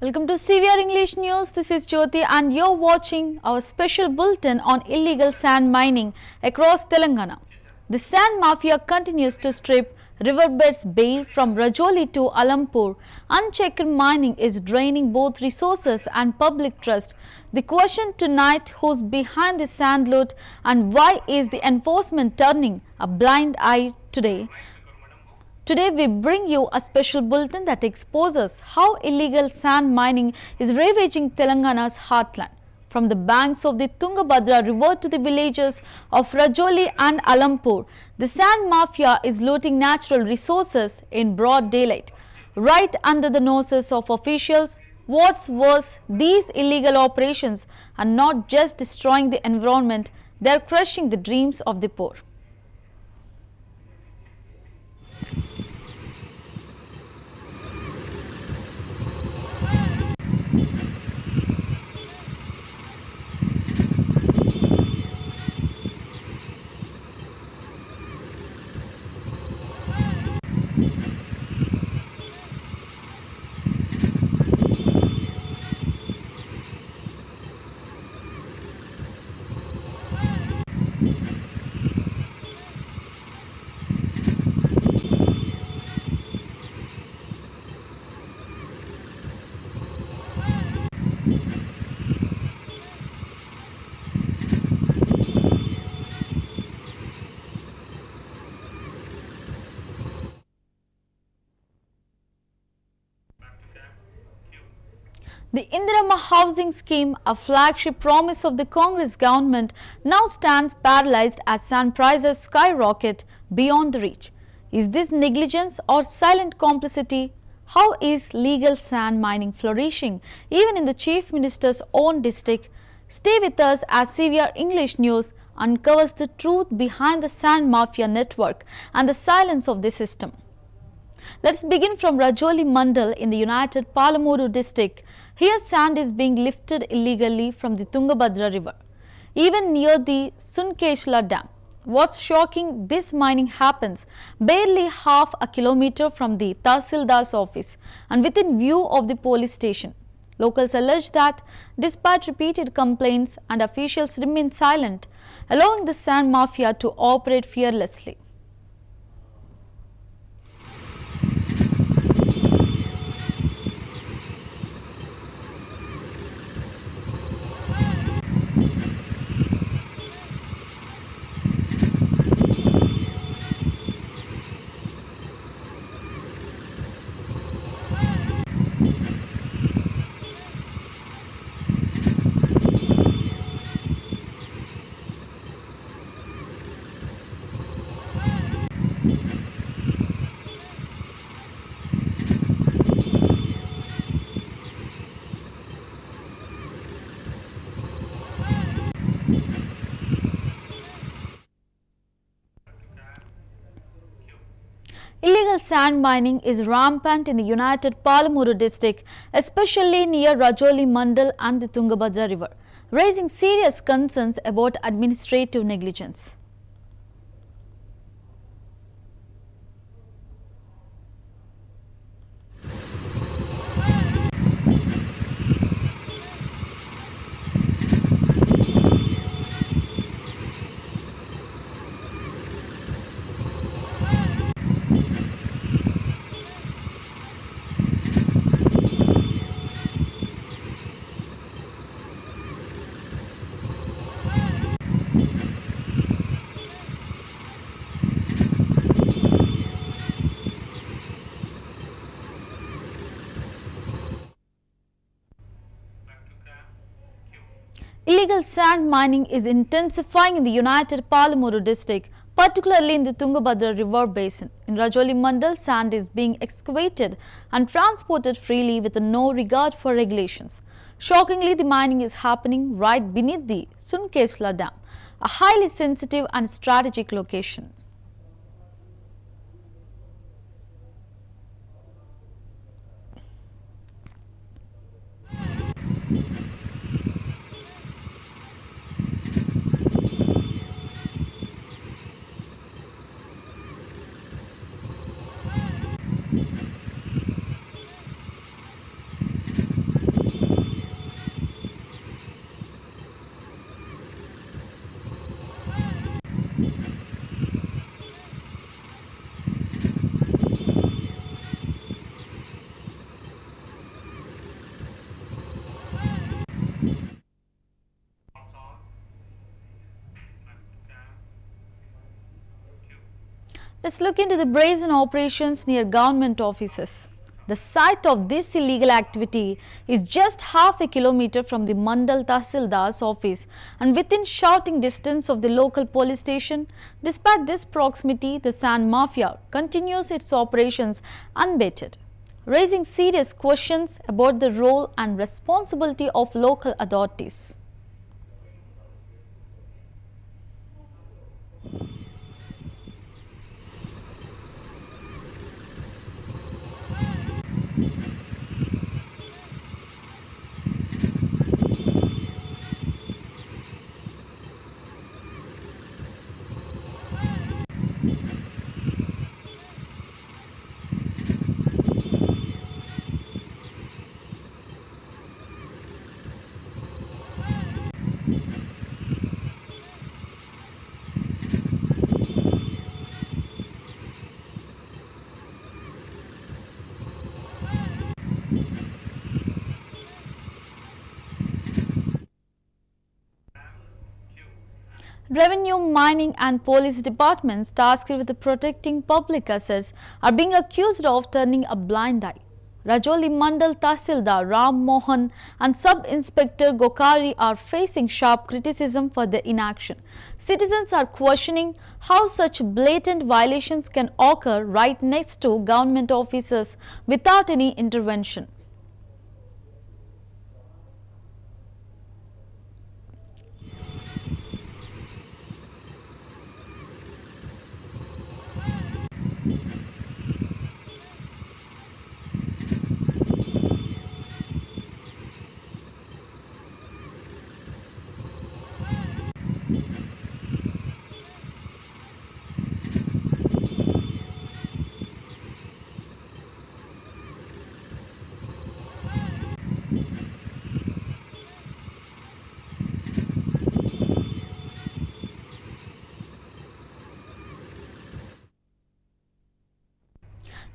Welcome to CVR English News. This is Jyoti and you're watching our special bulletin on illegal sand mining across Telangana. The sand mafia continues to strip riverbeds bare from Rajoli to Alampur. Unchecked mining is draining both resources and public trust. The question tonight: who's behind the sand loot and why is the enforcement turning a blind eye today? Today we bring you a special bulletin that exposes how illegal sand mining is ravaging Telangana's heartland. From the banks of the Tungabhadra river to the villages of Rajoli and Alampur, the sand mafia is looting natural resources in broad daylight, right under the noses of officials. What's worse, these illegal operations are not just destroying the environment, they are crushing the dreams of the poor. The Indirama housing scheme, a flagship promise of the Congress government, now stands paralyzed as sand prices skyrocket beyond the reach. Is this negligence or silent complicity? How is legal sand mining flourishing even in the Chief Minister's own district? Stay with us as CVR English News uncovers the truth behind the sand mafia network and the silence of the system. Let's begin from Rajoli Mandal in the United Palamuru district. Here sand is being lifted illegally from the Tungabhadra river, even near the Sunkeshla dam. What's shocking, this mining happens barely half a kilometer from the Tahsildar's office and within view of the police station. Locals allege that despite repeated complaints and officials remain silent, allowing the sand mafia to operate fearlessly. Illegal sand mining is rampant in the United Palamuru district, especially near Rajoli Mandal and the Tungabhadra river, raising serious concerns about administrative negligence. Illegal sand mining is intensifying in the United Palamuru district, particularly in the Tungabhadra river basin. In Rajoli Mandal, sand is being excavated and transported freely with no regard for regulations. Shockingly, the mining is happening right beneath the Sunkeshla dam, a highly sensitive and strategic location. Let's look into the brazen operations near government offices. The site of this illegal activity is just half a kilometer from the Mandal Tahsildar's office and within shouting distance of the local police station. Despite this proximity, the sand mafia continues its operations unabated, raising serious questions about the role and responsibility of local authorities. Revenue, mining and police departments tasked with protecting public assets are being accused of turning a blind eye. Rajoli Mandal Tahsildar Ram Mohan and Sub-Inspector Gokari are facing sharp criticism for their inaction. Citizens are questioning how such blatant violations can occur right next to government offices without any intervention.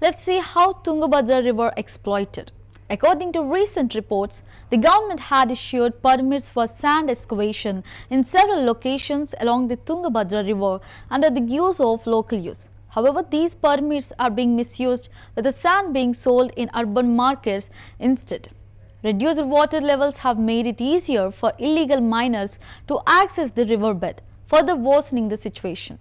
Let's see how Tungabhadra River exploited. According to recent reports, the government had issued permits for sand excavation in several locations along the Tungabhadra River under the guise of local use. However, these permits are being misused, with the sand being sold in urban markets instead. Reduced water levels have made it easier for illegal miners to access the riverbed, further worsening the situation.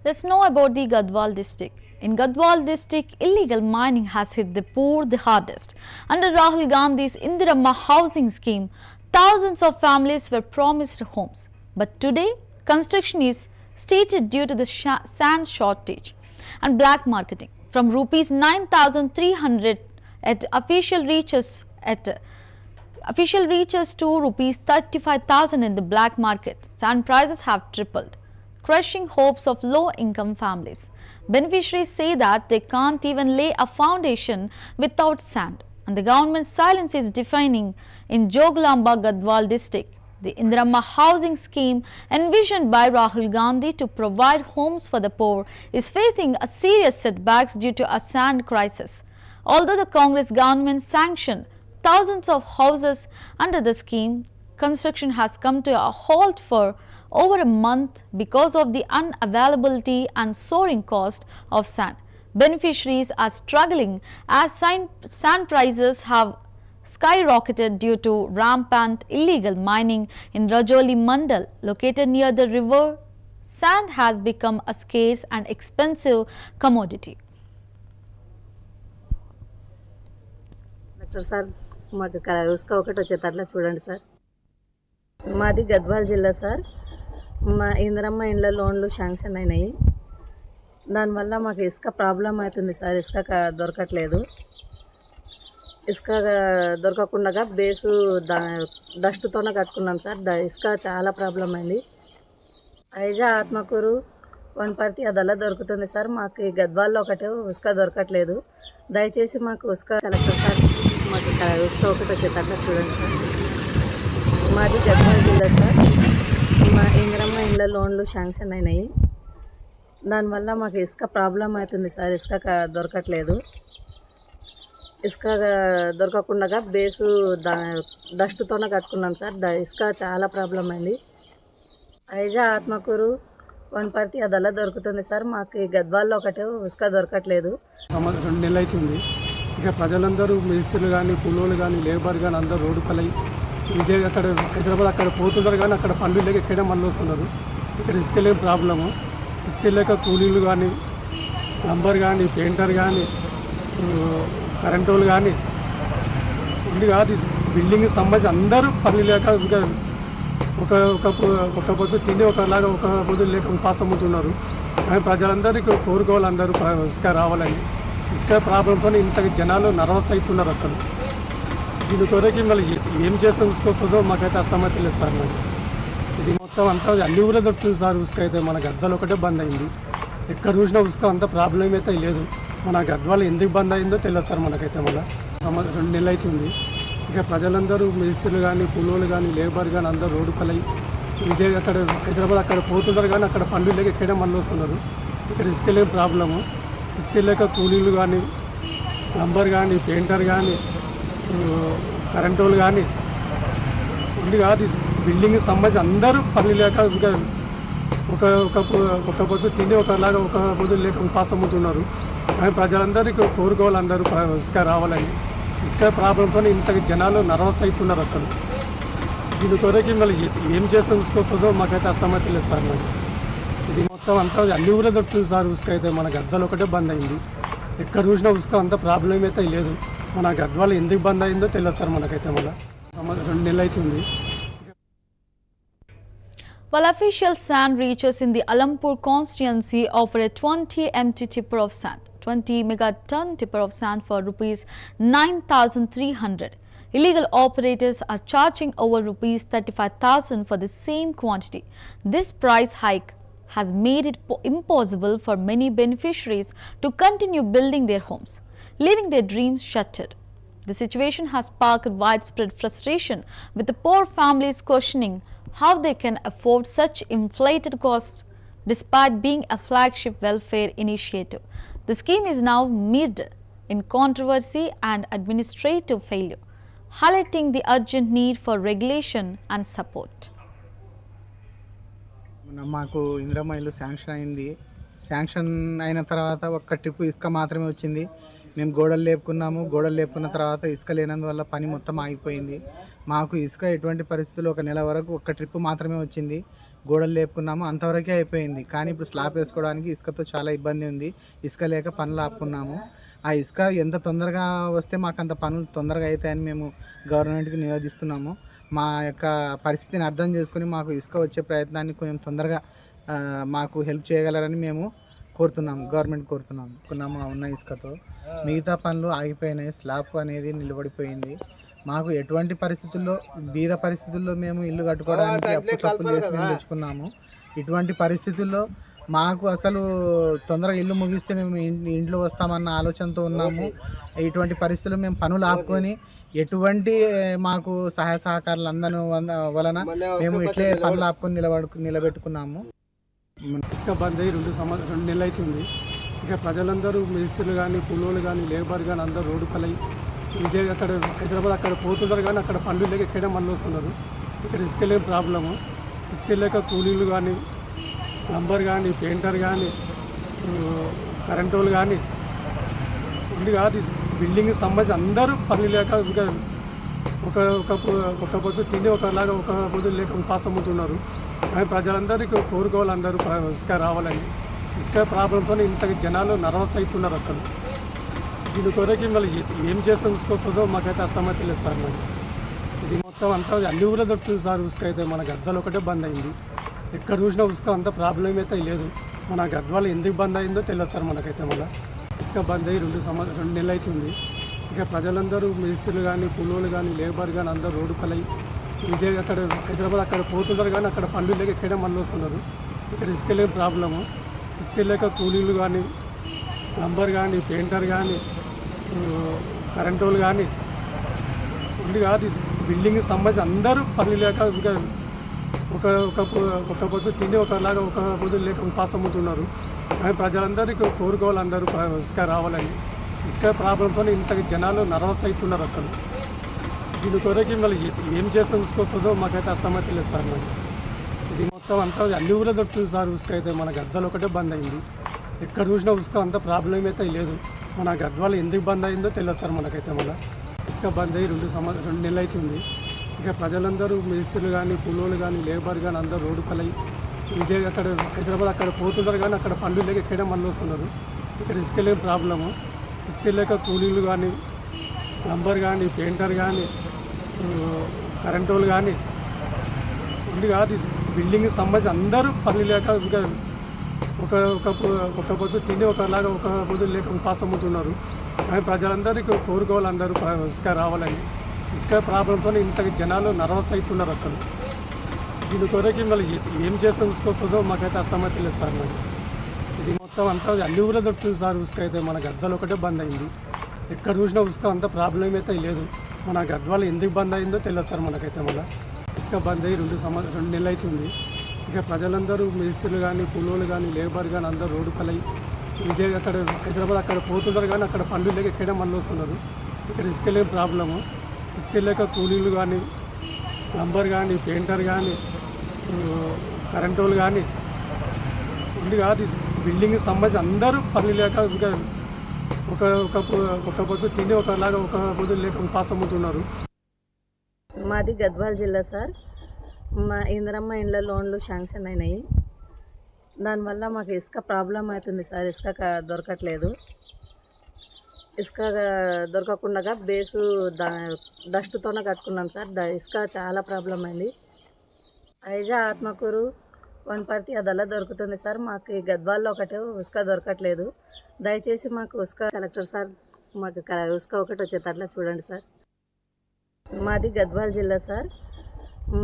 Let's know about the Gadwal district. In Gadwal district, illegal mining has hit the poor the hardest. Under Rahul Gandhi's Indirama housing scheme, thousands of families were promised homes. But today, construction is staged due to the sand shortage and black marketing. From rupees 9,300 at official reaches to rupees 35,000 in the black market, sand prices have tripled, crushing hopes of low-income families. Beneficiaries say that they can't even lay a foundation without sand, and the government's silence is deafening. In Joglamba Gadwal district, the Indirama housing scheme envisioned by Rahul Gandhi to provide homes for the poor is facing a serious setbacks due to a sand crisis. Although the Congress government sanctioned thousands of houses under the scheme, construction has come to a halt for over a month because of the unavailability and soaring cost of sand. Beneficiaries are struggling as sand prices have skyrocketed due to rampant illegal mining in Rajoli Mandal, located near the river. Sand has become a scarce and expensive commodity. Doctor sir, మాకు ఉసుక ఒకటి వచ్చేటట్లా చూడండి sir. మాది గద్వాల్ జిల్లా sir. మా ఇందిరమ్మ ఇండ్ల లోన్లు sanction అయినాయి. దానివల్ల మాకు ఇసుక ప్రాబ్లం అవుతుంది సార్. ఇసుక దొరకట్లేదు. ఇసుక దొరకకుండా బేసు డస్ట్తోనే కట్టుకున్నాం సార్. ఇసుక చాలా ప్రాబ్లం అయింది. ఐజా ఆత్మకూరు వనపర్తి అదల్లా దొరుకుతుంది సార్. మాకు ఈ గద్వాల్లో ఒకటే ఉసుక దొరకట్లేదు. దయచేసి మాకు ఉసుక కలెక్టర్ సార్, మాకు ఉసుక ఒకటి వచ్చేటట్లా చూడండి సార్. మాది గద్వాల్ జిల్లా సార్. మా ఇందిరమ్మ ఇండ్ల లోన్లు శాంక్షన్ అయినాయి. దానివల్ల మాకు ఇసుక ప్రాబ్లం అవుతుంది సార్. ఇసుక దొరకట్లేదు. ఇసుక దొరకకుండా బేసు డస్ట్తోనే కట్టుకున్నాం సార్. ఇసుక చాలా ప్రాబ్లం అయింది. ఐజా ఆత్మకూరు వనపర్తి అదల్లా దొరుకుతుంది సార్. మాకు ఈ గద్వాల్లో ఒకటే ఉసుక దొరకట్లేదు. 2 నెలలు అవుతుంది. ఇక ప్రజలందరూ మేస్త్రులు కానీ, కూలోళ్ళు కానీ, లేబర్ కానీ అందరూ రోడ్డు పలై విజయ్ అక్కడ హైదరాబాద్ అక్కడ పోతున్నారు కానీ అక్కడ పనులు లేక ఎక్కడే మళ్ళీ వస్తున్నారు. ఇక్కడ ఇసుక లేని ప్రాబ్లము. ఇసుక లేక కూలీలు కానీ, నంబర్ కానీ, పెయింటర్ కానీ, కరెంట్ వాళ్ళు కానీ ఉంది కాదు. బిల్డింగ్కి సంబంధించి అందరూ పనులు లేక ఇంకా ఒక పొద్దు తిని ఒకలాగా ఒక పొద్దు లేక ఉపాసం ఉంటున్నారు. కానీ ప్రజలందరూ కోరుకోవాలి అందరూ ఇసుక రావాలని. ఇసుక ప్రాబ్లంతో ఇంత జనాలు నర్వస్ అవుతున్నారు. అసలు దీని కొరకు మళ్ళీ ఏం చేస్తే ఇసుక వస్తుందో మాకైతే అర్థమవుతలేదు సార్. నాకు ఇది మొత్తం అంతా అన్ని ఊళ్ళో దొరుకుతుంది సార్. ఇసుక అయితే మన గద్వాలు ఒకటే బంద్ అయింది. ఎక్కడ చూసినా ఇసుక అంత ప్రాబ్లం అయితే లేదు. మన గద్వాలు ఎందుకు బంద్ అయిందో తెలియదు సార్. మనకైతే మళ్ళీ 2 నెలలు అవుతుంది. ఇక ప్రజలందరూ మేస్త్రులు కానీ, కూలోళ్ళు కానీ, లేబర్ కానీ అందరూ రోడ్డు పలై విజయ్ అక్కడ హైదరాబాద్ అక్కడ పోతున్నారు కానీ అక్కడ పనులు లేక ఎక్కడే మళ్ళీ వస్తున్నారు. ఇక్కడ ఇసుక లేని ప్రాబ్లము. ఇసుక లేక కూలీలు కానీ, నంబర్ కానీ, పెయింటర్ కానీ, కరెంట్ వాళ్ళు కానీ ఉంది కాదు. బిల్డింగ్కి సంబంధించి అందరూ పనులు లేక ఇంకా ఒక పొద్దు తిని ఒకలాగా ఒక పొద్దు లేక ఉపాసం ఉంటున్నారు. కానీ ప్రజలందరూ కోరుకోవాలి అందరూ ఇసుక రావాలని. ఇసుక ప్రాబ్లంతో ఇంత జనాలు నర్వస్ అవుతున్నారు. అసలు దీని కొరకు మళ్ళీ ఏం చేస్తే ఇసుక వస్తుందో మాకైతే అర్థమవుతలేదు సార్. నాకు ఇది మొత్తం అంతా అన్ని ఊళ్ళో దొరుకుతుంది సార్. ఇసుక అయితే మన గద్వాలు ఒకటే బంద్ అయింది. ఎక్కడ చూసినా ఇసుక అంత ప్రాబ్లం అయితే లేదు. మన గద్వాలు ఎందుకు బంద్ అయిందో తెలియదు సార్. మనకైతే మళ్ళీ 2 నెలలు అవుతుంది. While official sand reaches in the Alampur constituency offer a 20 MT tipper of sand, 20 megaton tipper of sand for rupees 9,300. Illegal operators are charging over rupees 35,000 for the same quantity. This price hike has made it impossible for many beneficiaries to continue building their homes, leaving their dreams shattered. The situation has sparked widespread frustration, with the poor families questioning how they can afford such inflated costs despite being a flagship welfare initiative. The scheme is now mired in controversy and administrative failure, highlighting the urgent need for regulation and support. మాకు ఇందిరమ్మ ఇల్లు sanction అయింది. Sanction అయిన తర్వాత ఒక్క trip ఇసుక మాత్రమే వచ్చింది. మేము గోడలు లేపుకున్న తర్వాత ఇసుక లేనందువల్ల పని మొత్తం ఆగిపోయింది. మాకు ఇసుక ఎటువంటి పరిస్థితుల్లో 1 నెల వరకు ఒక్క ట్రిప్ మాత్రమే వచ్చింది. గోడలు లేపుకున్నాము, అంతవరకే అయిపోయింది. కానీ ఇప్పుడు స్లాబ్ వేసుకోవడానికి ఇసుకతో చాలా ఇబ్బంది ఉంది. ఇసుక లేక పనులు ఆపుకున్నాము. ఆ ఇసుక ఎంత తొందరగా వస్తే మాకు అంత పనులు తొందరగా అవుతాయని మేము గవర్నమెంట్కి నివేదిస్తున్నాము. మా యొక్క పరిస్థితిని అర్థం చేసుకుని మాకు ఇసుక వచ్చే ప్రయత్నాన్ని కొంచెం తొందరగా మాకు హెల్ప్ చేయగలరని మేము గవర్నమెంట్ కోరుతున్నాము. ఉన్న ఇసుకతో మిగతా పనులు ఆగిపోయినాయి. స్లాబ్ అనేది నిలబడిపోయింది. మాకు ఎటువంటి పరిస్థితుల్లో బీద పరిస్థితుల్లో మేము ఇల్లు కట్టుకోవడానికి అప్పులు చేసి మేము తెచ్చుకున్నాము. ఇటువంటి పరిస్థితుల్లో మాకు అసలు తొందరగా ఇల్లు ముగిస్తే మేము ఇంట్లో వస్తామన్న ఆలోచనతో ఉన్నాము. ఇటువంటి పరిస్థితుల్లో మేము పనులు ఆపుకొని ఎటువంటి మాకు సహాయ సహకారాలు అందను వలన మేము ఇట్లే పనులు ఆపుకొని నిలబెట్టుకున్నాము. ఇసుక బంద్ అయ్యి 2 నెలలు అవుతుంది. ఇక ప్రజలందరూ మేస్త్రులు కానీ, కూలోళ్ళు కానీ, లేబర్ కానీ అందరూ రోడ్డు పలై విజయ్ అక్కడ హైదరాబాద్ అక్కడ పోతున్నారు కానీ అక్కడ పనులు లేక ఎక్కడే మళ్ళీ వస్తున్నారు. ఇక్కడ ఇసుక లేని ప్రాబ్లము. ఇసుక లేక కూలీలు కానీ, ప్లంబర్ కానీ, పెయింటర్ కానీ, కరెంటు వాళ్ళు కానీ ఉంది కాదు. బిల్డింగ్ సంబంధించి అందరూ పని లేక ఇంకా ఒక పొద్దు తిని ఒకలాగా ఒక పొద్దు లేక ఉపాసం ఉంటున్నారు. కానీ ప్రజలందరికీ కోరుకోవాలి, అందరూ ఇసుక రావాలని. ఇసుక ప్రాబ్లంతో ఇంత జనాలు నర్వస్ అవుతున్నారు. అసలు దీని కొరకి మళ్ళీ ఏం చేస్తే ఇసుక వస్తుందో మాకైతే అర్థమైతే లేదు సార్. మరి ఇది మొత్తం అంతా అన్ని ఊళ్ళో దొరుకుతుంది సార్. ఇసుక అయితే మన గద్వాలు ఒకటే బంద్ అయింది. ఎక్కడ చూసినా ఇసుక అంత ప్రాబ్లం అయితే లేదు. మన గద్వాలు ఎందుకు బంద్ అయిందో తెలియదు సార్ మనకైతే. మళ్ళీ ఇసుక బంద్ అయ్యి 2 నెలలు అవుతుంది. ఇక ప్రజలందరూ మిస్త్రీలు కానీ, కూలోళ్ళు కానీ, లేబర్ కానీ అందరూ రోడ్డు పలై ఇదే అక్కడ హైదరాబాద్ అక్కడ పోతున్నారు. కానీ అక్కడ పనులు లేక ఇక్కడే మళ్ళీ వస్తున్నారు. ఇక్కడ ఇసుక లేని ప్రాబ్లము. ఇసుక లేక కూలీలు కానీ, ప్లంబర్ కానీ, పెయింటర్ కానీ, కరెంటు వాళ్ళు కానీ ఉంది కాదు. బిల్డింగ్ సంబంధించి అందరూ పనులు లేక ఇంకా ఒక పొద్దు తిని ఒకలాగా ఒక పొద్దు లేక ఉపాసం ఉంటున్నారు. కానీ ప్రజలందరికీ కోరుకోవాలి, అందరూ ఇసుక రావాలని. ఇసుక ప్రాబ్లంతో ఇంత జనాలు నర్వస్ అవుతున్నారు. అసలు దీని కొరకి మళ్ళీ ఏం చేస్తే ఇసుక వస్తుందో మాకైతే అర్థమైతే లేదు సార్. మరి ఇది మొత్తం అంతా అన్ని ఊళ్ళో దొరుకుతుంది సార్. ఇసుక అయితే మన గద్వాలు ఒకటే బంద్ అయింది. ఎక్కడ చూసినా ఇసుక అంత ప్రాబ్లం అయితే లేదు. మన గద్వాలు ఎందుకు బంద్ అయిందో తెలియదు సార్ మనకైతే. మళ్ళీ ఇసుక బంద్ అయ్యి 2 నెలలు అవుతుంది. ఇక ప్రజలందరూ మిస్త్రీలు కానీ, కూలోళ్ళు కానీ, లేబర్ కానీ అందరూ రోడ్డు పలై ఇదే అక్కడ హైదరాబాద్ అక్కడ పోతున్నారు. కానీ అక్కడ పనులు లేక ఇక్కడే మళ్ళీ వస్తున్నారు. ఇక్కడ ఇసుక లేని ప్రాబ్లము. ఇసుక లేక కూలీలు కానీ, ప్లంబర్ కానీ, పెయింటర్ కానీ, కరెంటు వాళ్ళు కానీ ఉంది కాదు. బిల్డింగ్ సంబంధించి అందరూ పనులు లేక ఇంకా ఒక పొద్దు తిని ఒకలాగా ఒక పొద్దు లేక ఉపాసం ఉంటున్నారు. కానీ ప్రజలందరికీ కోరుకోవాలి, అందరూ ఇసుక రావాలని. ఇసుక ప్రాబ్లంతో ఇంత జనాలు నర్వస్ అవుతున్నారు. అసలు దీని కొరకి మళ్ళీ ఏం చేస్తే ఇసుక వస్తుందో మాకైతే అర్థమైతే లేదు సార్. మరి ఇది మొత్తం అంతా అన్ని ఊళ్ళో దొరుకుతుంది సార్. ఇసుక అయితే మన గద్వాలు ఒకటే బంద్ అయింది. ఎక్కడ చూసినా ఇసుక అంత ప్రాబ్లం అయితే లేదు. మన గద్వాలు ఎందుకు బంద్ అయిందో తెలియదు సార్ మనకైతే. మళ్ళీ ఇసుక బంద్ అయ్యి 2 నెలలు అవుతుంది. ఇక ప్రజలందరూ మిస్త్రీలు కానీ, కూలోళ్ళు కానీ, లేబర్ కానీ అందరూ రోడ్డు పలై ఇదే అక్కడ హైదరాబాద్ అక్కడ పోతున్నారు. కానీ అక్కడ పనులు లేక ఇక్కడే మళ్ళీ వస్తున్నారు. ఇక్కడ ఇసుక లేని ప్రాబ్లము. ఇసుక లేక కూలీలు కానీ, ప్లంబర్ కానీ, పెయింటర్ కానీ, కరెంటు వాళ్ళు కానీ ఉంది కాదు. బిల్డింగ్ సంబంధించి అందరూ పనులు లేక ఇంకా ఒక పొద్దు తిని ఒకలాగా ఒక పొద్దు లేక ఉపాసం ఉంటున్నారు. మాది గద్వాల్ జిల్లా సార్. మా ఇందిరమ్మ ఇండ్ల లోన్లు శాంక్షన్ అయినాయి. దానివల్ల మాకు ఇసుక ప్రాబ్లం అవుతుంది సార్. ఇసుక దొరకట్లేదు. ఇసుక దొరకకుండా బేసు డస్ట్తోనే కట్టుకున్నాం సార్. ఇసుక చాలా ప్రాబ్లం అయింది. ఐజా ఆత్మకూరు వనపర్తి అదల్లా దొరుకుతుంది సార్. మాకు ఈ గద్వాల్లో ఒకటే ఇసుక దొరకట్లేదు. దయచేసి మాకు ఇసుక కలెక్టర్ సార్ మాకు ఇసుక ఒకటి వచ్చేటట్లా చూడండి సార్. మాది గద్వాల్ జిల్లా సార్.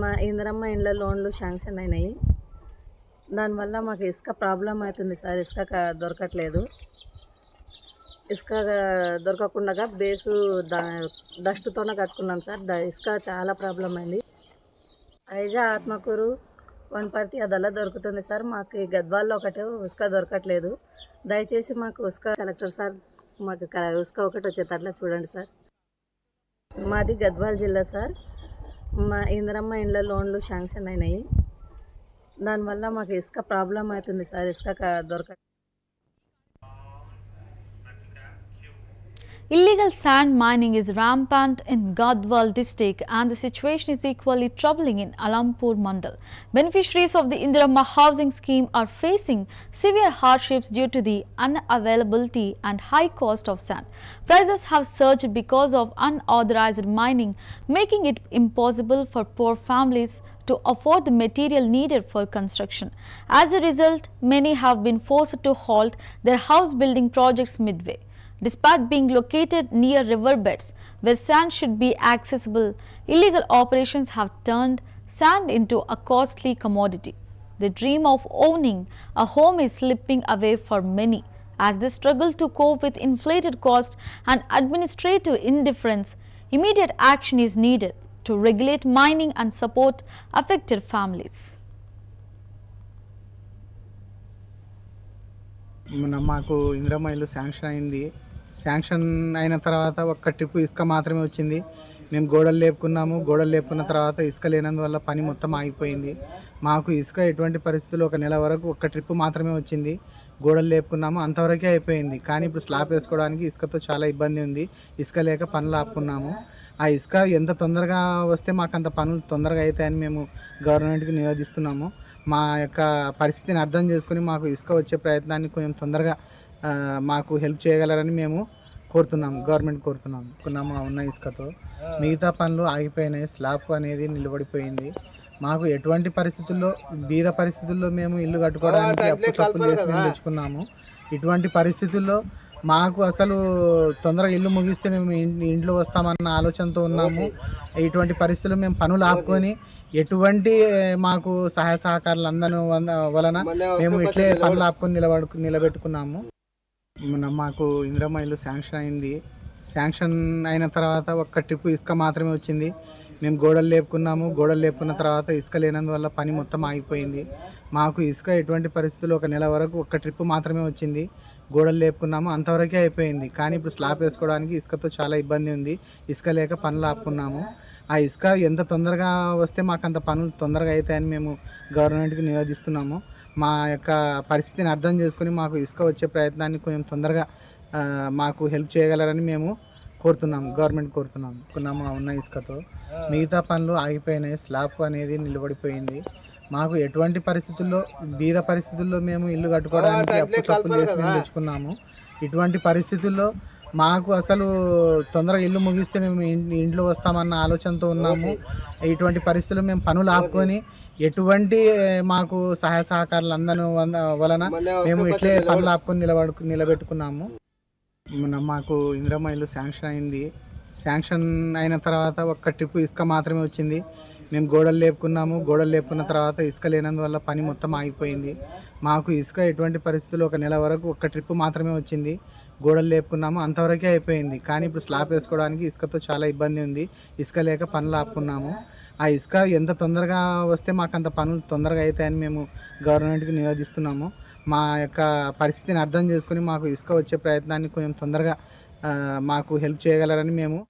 మా ఇందిరమ్మ ఇండ్ల లోన్లు శాంక్షన్ అయినాయి. దానివల్ల మాకు ఇసుక ప్రాబ్లం అవుతుంది సార్. ఇసుక దొరకట్లేదు. ఇసుక దొరకకుండా బేసు డస్ట్తోనే కట్టుకున్నాం సార్. ఇసుక చాలా ప్రాబ్లం అయింది. ఐజా ఆత్మకూరు వనపర్తి అదల్లా దొరుకుతుంది సార్. మాకు ఈ గద్వాల్లో ఒకటే ఇసుక దొరకట్లేదు. దయచేసి మాకు ఇసుక కలెక్టర్ సార్ మాకు ఇసుక ఒకటి వచ్చేటట్లా చూడండి సార్. మాది గద్వాల్ జిల్లా సార్. మా ఇందిరమ్మ ఇండ్ల లోన్లు శాంక్షన్ అయినాయి. దానివల్ల మాకు ఇసుక ప్రాబ్లం అవుతుంది సార్. ఇసుక దొరక Illegal sand mining is rampant in Gadwal district and the situation is equally troubling in Alampur Mandal. Beneficiaries of the Indiramma housing scheme are facing severe hardships due to the unavailability and high cost of sand. Prices have surged because of unauthorized mining, making it impossible for poor families to afford the material needed for construction. As a result, many have been forced to halt their house building projects midway. Despite being located near riverbeds where sand should be accessible, illegal operations have turned sand into a costly commodity. The dream of owning a home is slipping away for many as they struggle to cope with inflated costs and administrative indifference. Immediate action is needed to regulate mining and support affected families. మాకు ఇందిరమ్మ ఇల్లు sanction అయింది. Sanction అయిన తర్వాత ఒక్క trip ఇసుక మాత్రమే వచ్చింది. మేము గోడలు లేపుకున్న తర్వాత ఇసుక లేనందువల్ల పని మొత్తం ఆగిపోయింది. మాకు ఇసుక ఎటువంటి పరిస్థితుల్లో ఒక నెల వరకు ఒక్క ట్రిప్ మాత్రమే వచ్చింది. గోడలు లేపుకున్నాము, అంతవరకే అయిపోయింది. కానీ ఇప్పుడు స్లాబ్ వేసుకోవడానికి ఇసుకతో చాలా ఇబ్బంది ఉంది. ఇసుక లేక పనులు ఆపుకున్నాము. ఆ ఇసుక ఎంత తొందరగా వస్తే మాకు అంత పనులు తొందరగా అవుతాయని మేము గవర్నమెంట్కి నివేదిస్తున్నాము. మా యొక్క పరిస్థితిని అర్థం చేసుకుని మాకు ఇసుక వచ్చే ప్రయత్నాన్ని కొంచెం తొందరగా మాకు హెల్ప్ చేయగలరని మేము గవర్నమెంట్ కోరుతున్నాము. ఉన్న ఇసుకతో మిగతా పనులు ఆగిపోయినాయి. స్లాబ్ అనేది నిలబడిపోయింది. మాకు ఎటువంటి బీద పరిస్థితుల్లో మేము ఇల్లు కట్టుకోవడానికి అప్పులు చేసి మేము తెచ్చుకున్నాము. ఇటువంటి పరిస్థితుల్లో మాకు అసలు తొందరగా ఇల్లు ముగిస్తే మేము ఇంట్లో వస్తామన్న ఆలోచనతో ఉన్నాము. ఇటువంటి పరిస్థితుల్లో మేము పనులు ఆపుకొని ఎటువంటి మాకు సహాయ సహకారాలు అందను వలన మేము ఇట్లే పనులు ఆపుకొని నిలబెట్టుకున్నాము. మాకు ఇందిరమ్మ ఇల్లు శాంక్షన్ అయిన తర్వాత ఒక్క ట్రిప్ ఇసుక మాత్రమే వచ్చింది. మేము గోడలు లేపుకున్న తర్వాత ఇసుక లేనందువల్ల పని మొత్తం ఆగిపోయింది. మాకు ఇసుక ఎటువంటి పరిస్థితుల్లో ఒక నెల వరకు ఒక్క ట్రిప్ మాత్రమే వచ్చింది. గోడలు లేపుకున్నాము, అంతవరకే అయిపోయింది. కానీ ఇప్పుడు స్లాబ్ వేసుకోవడానికి ఇసుకతో చాలా ఇబ్బంది ఉంది. ఇసుక లేక పనులు ఆపుకున్నాము. ఆ ఇసుక ఎంత తొందరగా వస్తే మాకు అంత పనులు తొందరగా అవుతాయని మేము గవర్నమెంట్కి నివేదిస్తున్నాము. మా యొక్క పరిస్థితిని అర్థం చేసుకుని మాకు ఇసుక వచ్చే ప్రయత్నాన్ని కొంచెం తొందరగా మాకు హెల్ప్ చేయగలరని మేము గవర్నమెంట్ కోరుతున్నాము. ఉన్న ఇసుకతో మిగతా పనులు ఆగిపోయినాయి. స్లాబ్ అనేది నిలబడిపోయింది. మాకు ఎటువంటి బీద పరిస్థితుల్లో మేము ఇల్లు కట్టుకోవడానికి అప్పులు చేసి మేము తెచ్చుకున్నాము. ఇటువంటి పరిస్థితుల్లో మాకు అసలు తొందరగా ఇల్లు ముగిస్తే మేము ఇంట్లో వస్తామన్న ఆలోచనతో ఉన్నాము. ఇటువంటి పరిస్థితుల్లో మేము పనులు ఆపుకొని ఎటువంటి మాకు సహాయ సహకారాలు అందను వలన మేము ఇట్లే పనులు ఆపుకొని నిలబెట్టుకున్నాము. మాకు ఇందిరమ్మ ఇల్లు శాంక్షన్ అయిన తర్వాత ఒక్క ట్రిప్ ఇసుక మాత్రమే వచ్చింది. మేము గోడలు లేపుకున్న తర్వాత ఇసుక లేనందువల్ల పని మొత్తం ఆగిపోయింది. మాకు ఇసుక ఎటువంటి పరిస్థితుల్లో ఒక నెల వరకు ఒక్క ట్రిప్ మాత్రమే వచ్చింది. గోడలు లేపుకున్నాము, అంతవరకే అయిపోయింది. కానీ ఇప్పుడు స్లాబ్ వేసుకోవడానికి ఇసుకతో చాలా ఇబ్బంది ఉంది. ఇసుక లేక పనులు ఆపుకున్నాము. ఆ ఇసుక ఎంత తొందరగా వస్తే మాకు అంత పనులు తొందరగా అవుతాయని మేము గవర్నమెంట్కి నివేదిస్తున్నాము. మా యొక్క పరిస్థితిని అర్థం చేసుకుని మాకు ఇసుక వచ్చే ప్రయత్నాన్ని కొంచెం తొందరగా మాకు హెల్ప్ చేయగలరని మేము.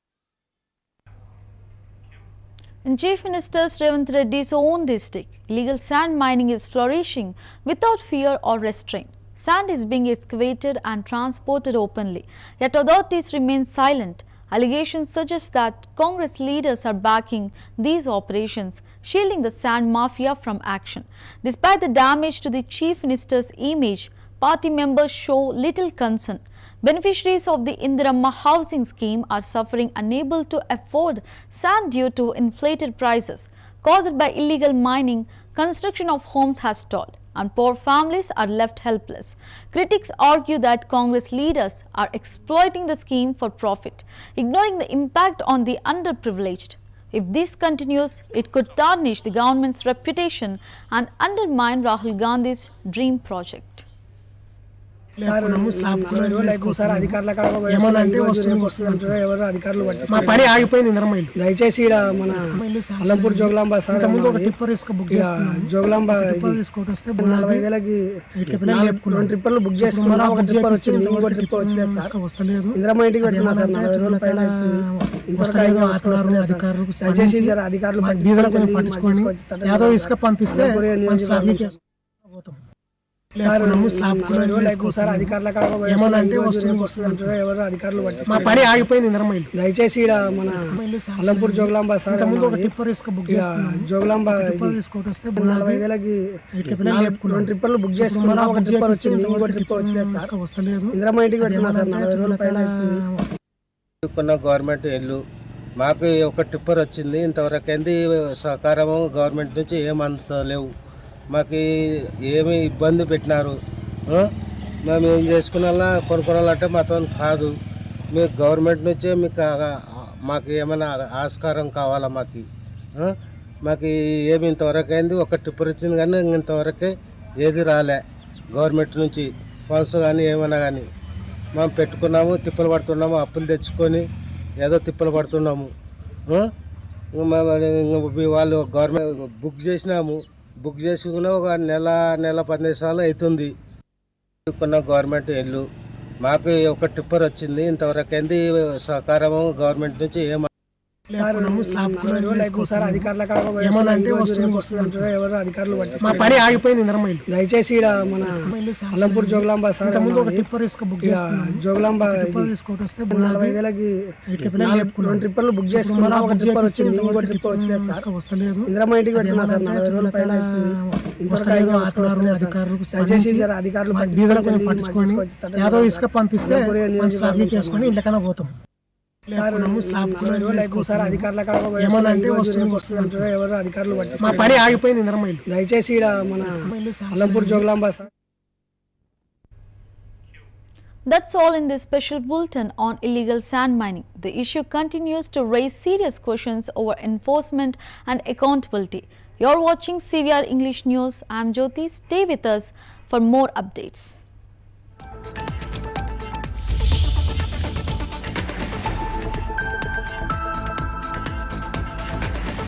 In Chief Minister Revanth Reddy's own district, illegal sand mining is flourishing without fear or restraint. Sand is being excavated and transported openly, yet authorities remain silent. Allegations suggest that Congress leaders are backing these operations, shielding the sand mafia from action. Despite the damage to the Chief Minister's image, party members show little concern. Beneficiaries of the Indiramma housing scheme are suffering, unable to afford sand due to inflated prices caused by illegal mining. Construction of homes has stalled and poor families are left helpless. Critics argue that Congress leaders are exploiting the scheme for profit, ignoring the impact on the underprivileged. If this continues, it could tarnish the government's reputation and undermine Rahul Gandhi's dream project. మా పని ఆగిపోయింది. దయచేసి మన Allampur Jogulamba sir Jogulamba 40,000కి 2 ట్రిప్పర్లు book చేసుకున్నా. ఒక tripper వచ్చింది, ఇంకో trip వచ్చలేదు sir. Indiramma ఇంటికి పెట్టినా సార్ 40 రోజుల పైన దయచేసి అధికారులు ఇసుక పంపిస్తే మా పని ఆగిపోయింది. దయచేసి మన అల్లంపూర్ జోగులాంబ సార్ జోగులాంబ 40,000కి 2 ట్రిప్పర్లు బుక్ చేసుకున్నా. ఒక ట్రిప్పర్ వచ్చింది, ఇంకో ట్రిప్ వచ్చలేదు సార్. ఇందిరమ్మ ఇంటికి పెట్టినా సార్ 40 రోజుల పైన గవర్నమెంట్ ఇల్లు మాకు ఒక ట్రిప్పర్ వచ్చింది. ఇంతవరకు ఏంది సహకారము గవర్నమెంట్ నుంచి ఏం అందుతలేవు. మాకు ఏమి ఇబ్బంది పెట్టినారు. మేము ఏం చేసుకున్నా కొనుక్కోవాలంటే మాతో కాదు. మీకు గవర్నమెంట్ నుంచే మాకు ఏమైనా ఆస్కారం కావాలా. మాకు ఏమి ఇంతవరకు అయింది. ఒక టిప్పర్ వచ్చింది కానీ ఇంతవరకే ఏది రాలే గవర్నమెంట్ నుంచి ఫండ్స్ కానీ ఏమైనా కానీ. మేము పెట్టుకున్నాము, తిప్పలు పడుతున్నాము, అప్పులు తెచ్చుకొని ఏదో తిప్పలు పడుతున్నాము. వాళ్ళు గవర్నమెంట్ బుక్ చేసినాము. బుక్ చేసుకున్న ఒక నెల 15 సార్లు అవుతుంది. కొన్న గవర్నమెంట్ ఇల్లు మాకు ఒక టిప్పర్ వచ్చింది. ఇంతవరకు ఏంది సహకారము గవర్నమెంట్ నుంచి సార్ సార్ అధికారుల వస్తుందంటారు ఎవరు అధికారులు మా పని ఆగిపోయింది ఇంద్రమైలు. దయచేసి ఈడ మన అల్లంపూర్ జోగులాంబ సార్ ఒక టిప్పర్ ఇసుక బుక్ జోగులాంబ వస్తే 40,000కి 2 ట్రిప్పర్లు బుక్ చేసుకున్నా. ఒక ట్రిప్పర్ వచ్చింది, ఇంకో ట్రిప్పర్ వచ్చలేదు సార్. వస్తలేదు. ఇంద్రమ్మ ఇంటికి పెట్టినా సార్ 40 రోజుల పైన అవుతుంది. ఇంతవరకు అయితే వస్తలేదు సార్. దయచేసి జర అధికారులు పట్టించుకొని ఏదో ఇసుక పంపిస్తే చేసుకొని ఇంట్లోకైనా పోతాం. సార్ అధికారుల వస్తుందంటారు ఎవరు అధికారులు మా పని ఆగిపోయింది ఇంద్రమైలు. దయచేసి ఈడ మన Allampur Jogulamba sir. That's all in this special bulletin on illegal sand mining. The issue continues to raise serious questions over enforcement and accountability. You're watching CVR English News. I'm Jyoti. Stay with us for more updates.